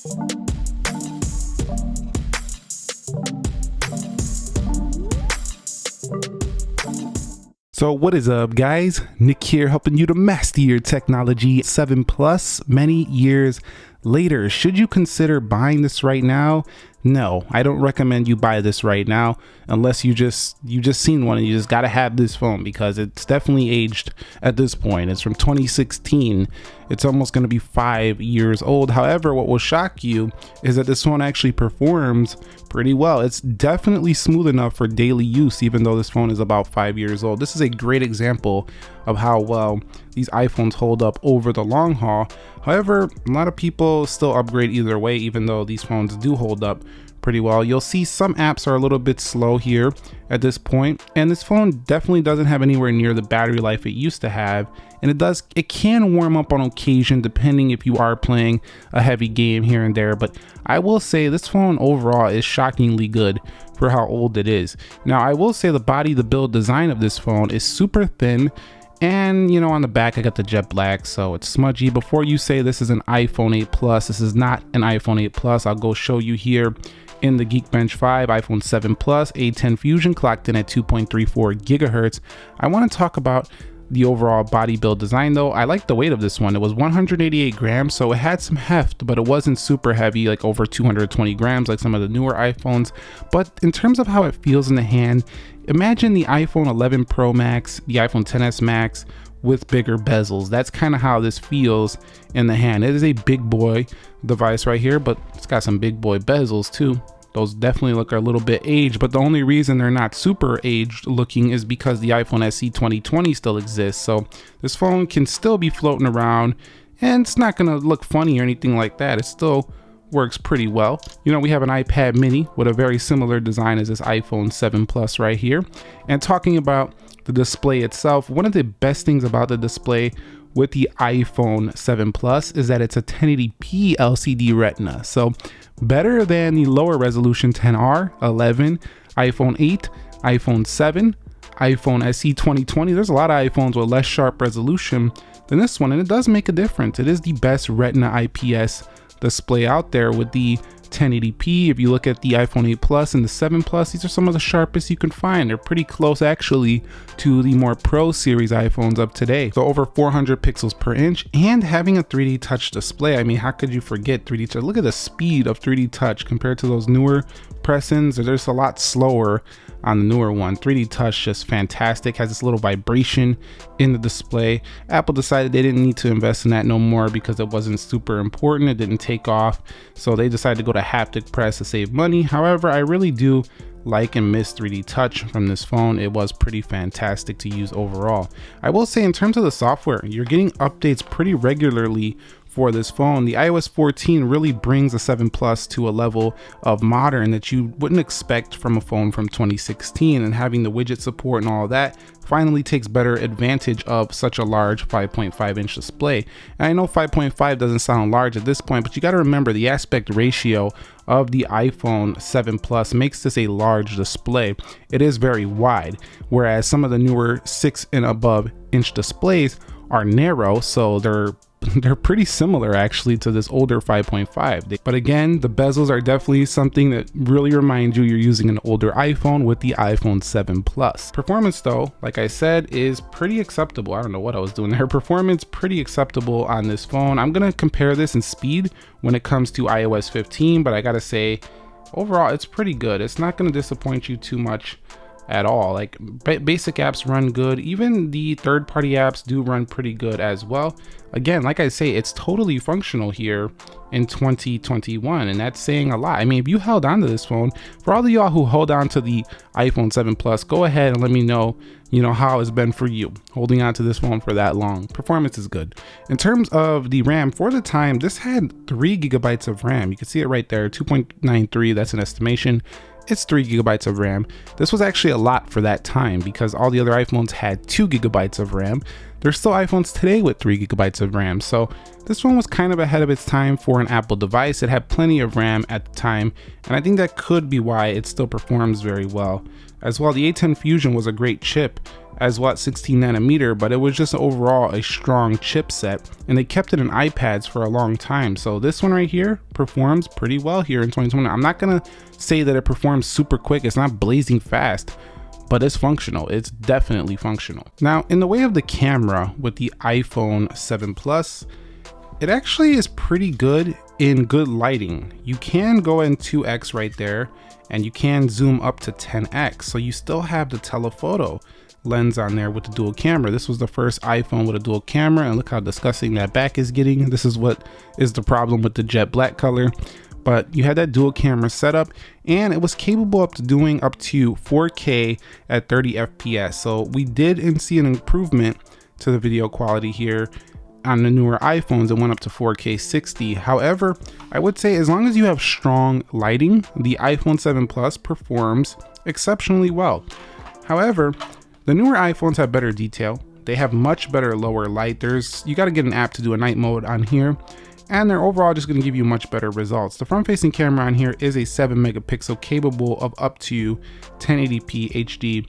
So what is up, guys? Nick here, helping you to master your technology 7 plus many years later. Should you consider buying this right now? No, I don't recommend you buy this right now unless you just seen one and you just gotta have this phone, because it's definitely aged at this point. It's from 2016. It's almost gonna be 5 years old. However, what will shock you is that this phone actually performs pretty well. It's definitely smooth enough for daily use, even though this phone is about 5 years old. This is a great example of how well these iPhones hold up over the long haul. However, a lot of people still upgrade either way, even though these phones do hold up pretty well. You'll see some apps are a little bit slow here at this point, and this phone definitely doesn't have anywhere near the battery life it used to have, and it can warm up on occasion depending if you are playing a heavy game here and there. But I will say this phone overall is shockingly good for how old it is. Now I will say the build design of this phone is super thin, and you know, on the back I got the jet black, so it's smudgy. Before you say this is an iPhone 8 Plus, this is not an iPhone 8 Plus. I'll go show you here in the Geekbench 5, iPhone 7 Plus, A10 Fusion, clocked in at 2.34 gigahertz. I want to talk about the overall body build design though. I like the weight of this one. It was 188 grams, so it had some heft, but it wasn't super heavy, like over 220 grams like some of the newer iPhones. But in terms of how it feels in the hand, imagine the iPhone 11 Pro Max, the iPhone XS Max with bigger bezels. That's kind of how this feels in the hand. It is a big boy device right here, but it's got some big boy bezels too. Those definitely look a little bit aged, but the only reason they're not super aged looking is because the iPhone SE 2020 still exists. So this phone can still be floating around, and it's not gonna look funny or anything like that. It still works pretty well. You know, we have an iPad mini with a very similar design as this iPhone 7 Plus right here. And talking about the display itself, one of the best things about the display with the iPhone 7 Plus is that it's a 1080p LCD Retina. So better than the lower resolution 10R, 11, iPhone 8, iPhone 7, iPhone SE 2020. There's a lot of iPhones with less sharp resolution than this one, and it does make a difference. It is the best Retina IPS display out there with the 1080p. If you look at the iPhone 8 Plus and the 7 Plus, these are some of the sharpest you can find. They're pretty close actually to the more Pro series iPhones of today. So over 400 pixels per inch, and having a 3D touch display. I mean, how could you forget 3D touch? Look at the speed of 3D touch compared to those newer press-ins. They're just a lot slower on the newer one. 3D touch just fantastic, has this little vibration in the display. Apple decided they didn't need to invest in that no more because it wasn't super important. It didn't take off, so they decided to go to haptic press to save money. However, I really do like and miss 3D touch from this phone. It was pretty fantastic to use overall. I will say, in terms of the software, you're getting updates pretty regularly for this phone. The iOS 14 really brings the 7 Plus to a level of modern that you wouldn't expect from a phone from 2016, and having the widget support and all of that finally takes better advantage of such a large 5.5 inch display. And I know 5.5 doesn't sound large at this point, but you got to remember the aspect ratio of the iPhone 7 Plus makes this a large display. It is very wide, whereas some of the newer 6 and above inch displays are narrow, so they're pretty similar actually to this older 5.5. But again, the bezels are definitely something that really remind you you're using an older iPhone with the iPhone 7 Plus. Performance though, like I said, is pretty acceptable. I don't know what I was doing there. Performance pretty acceptable on this phone. I'm gonna compare this in speed when it comes to iOS 15, but I gotta say overall it's pretty good. It's not gonna disappoint you too much at all. Like basic apps run good. Even the third-party apps do run pretty good as well. Again, like I say, it's totally functional here in 2021, and that's saying a lot. I mean, if you held on to this phone, for all of y'all who hold on to the iPhone 7 Plus, go ahead and let me know, how it's been for you holding on to this phone for that long. Performance is good. In terms of the RAM, for the time, this had 3 gigabytes of RAM. You can see it right there, 2.93, that's an estimation. It's 3 gigabytes of RAM. This was actually a lot for that time because all the other iPhones had 2 gigabytes of RAM. There's still iPhones today with 3 gigabytes of RAM. So this one was kind of ahead of its time for an Apple device. It had plenty of RAM at the time, and I think that could be why it still performs very well. As well, the A10 Fusion was a great chip as well, 16 nanometer, but it was just overall a strong chipset, and they kept it in iPads for a long time. So this one right here performs pretty well here in 2020. I'm not gonna say that it performs super quick, it's not blazing fast, but it's functional. It's definitely functional. Now, in the way of the camera with the iPhone 7 Plus, it actually is pretty good in good lighting. You can go in 2x right there, and you can zoom up to 10x. So you still have the telephoto lens on there with the dual camera. This was the first iPhone with a dual camera, and look how disgusting that back is getting. This is what is the problem with the jet black color. But you had that dual camera setup, and it was capable of doing up to 4K at 30 FPS. So we did see an improvement to the video quality here on the newer iPhones. It went up to 4K 60. However, I would say as long as you have strong lighting, the iPhone 7 Plus performs exceptionally well. However, the newer iPhones have better detail. They have much better lower light. You got to get an app to do a night mode on here, and they're overall just going to give you much better results. The front-facing camera on here is a 7 megapixel, capable of up to 1080p HD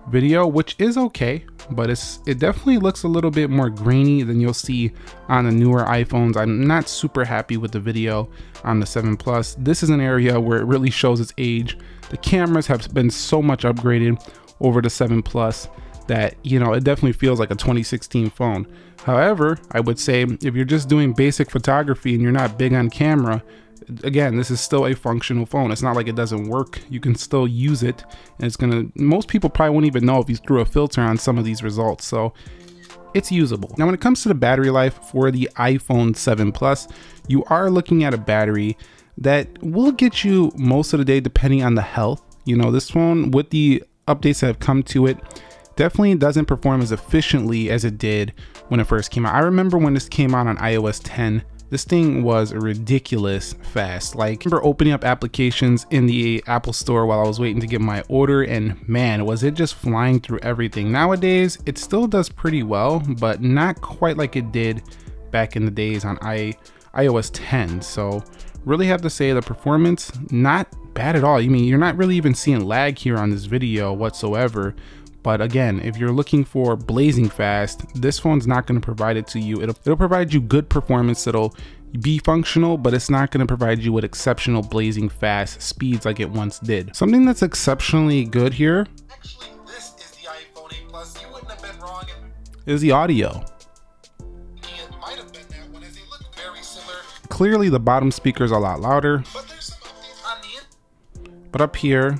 video, which is okay, but it definitely looks a little bit more grainy than you'll see on the newer iPhones. I'm not super happy with the video on the 7 Plus. This is an area where it really shows its age. The cameras have been so much upgraded over the 7 Plus that, you know, it definitely feels like a 2016 phone. However, I would say if you're just doing basic photography and you're not big on camera, again, this is still a functional phone. It's not like it doesn't work. You can still use it, and most people probably won't even know if you threw a filter on some of these results. So it's usable. Now, when it comes to the battery life for the iPhone 7 Plus, you are looking at a battery that will get you most of the day depending on the health. You know, this phone, with the updates that have come to it, definitely doesn't perform as efficiently as it did when it first came out. I remember when this came out on iOS 10, this thing was ridiculous fast. Like, I remember opening up applications in the Apple Store while I was waiting to get my order, and man, was it just flying through everything. Nowadays, it still does pretty well, but not quite like it did back in the days on iOS 10. So really have to say the performance, not bad at all. I mean, you're not really even seeing lag here on this video whatsoever. But again, if you're looking for blazing fast, this phone's not going to provide it to you. It'll provide you good performance. It'll be functional, but it's not going to provide you with exceptional blazing fast speeds like it once did. Something that's exceptionally good here, actually, this is the iPhone 8 Plus. You wouldn't have been wrong. Is the audio. It might have been that one, as they look very similar. Clearly, the bottom speaker is a lot louder, But there's some updates on the but up here,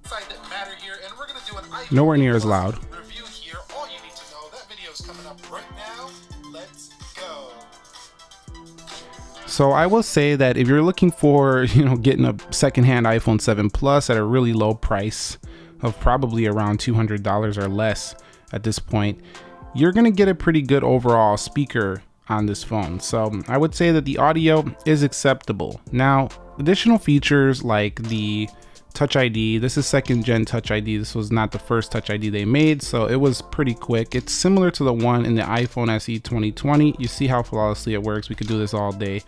inside that matter here, and we're going to do an iPhone nowhere near 8 as Plus loud. review here. All you need to know, that video's coming up right now. Let's go. So I will say that if you're looking for, you know, getting a secondhand iPhone 7 Plus at a really low price of probably around $200 or less at this point, you're going to get a pretty good overall speaker on this phone. So I would say that the audio is acceptable. Now, additional features like the Touch ID, this is second gen Touch ID. This was not the first Touch ID they made, so it was pretty quick. It's similar to the one in the iPhone SE 2020. You see how flawlessly it works. We could do this all day.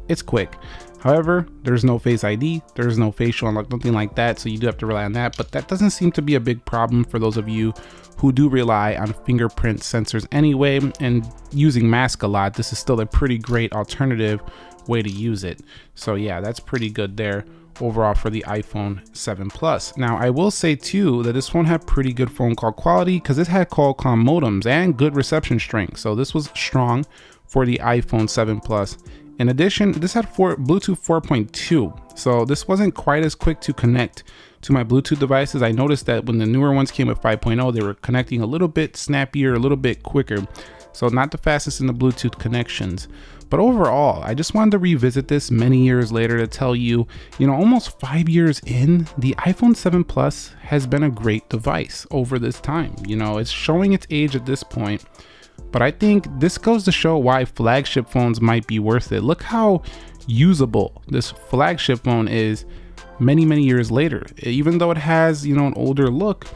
It's quick. However, there's no Face ID, there's no facial unlock, nothing like that, so you do have to rely on that, but that doesn't seem to be a big problem for those of you who do rely on fingerprint sensors anyway, and using mask a lot. This is still a pretty great alternative way to use it. So yeah, that's pretty good there overall for the iPhone 7 Plus. Now, I will say too that this phone had pretty good phone call quality because it had Qualcomm modems and good reception strength, so this was strong for the iPhone 7 Plus. In addition, this had Bluetooth 4.2, so this wasn't quite as quick to connect to my Bluetooth devices. I noticed that when the newer ones came with 5.0, they were connecting a little bit snappier, a little bit quicker, so not the fastest in the Bluetooth connections. But overall, I just wanted to revisit this many years later to tell you, almost 5 years in, the iPhone 7 Plus has been a great device over this time. It's showing its age at this point. But I think this goes to show why flagship phones might be worth it. Look how usable this flagship phone is many, many years later. Even though it has, an older look,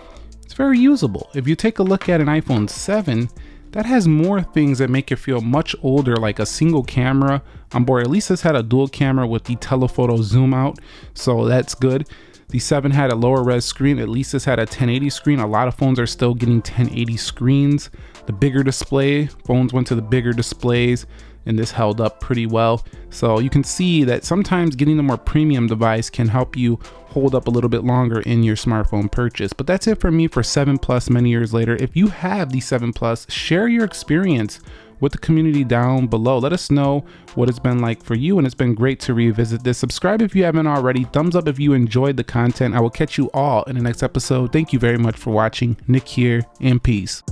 it's very usable. If you take a look at an iPhone 7, that has more things that make it feel much older, like a single camera on board. At least this had a dual camera with the telephoto zoom out, so that's good. The 7 had a lower res screen. At least this had a 1080 screen. A lot of phones are still getting 1080 screens. The bigger display, phones went to the bigger displays, and this held up pretty well. So you can see that sometimes getting a more premium device can help you hold up a little bit longer in your smartphone purchase. But that's it for me for 7 Plus many years later. If you have the 7 Plus, share your experience with the community down below. Let us know what it's been like for you, and it's been great to revisit this. Subscribe if you haven't already. Thumbs up if you enjoyed the content. I will catch you all in the next episode. Thank you very much for watching. Nick here, and peace.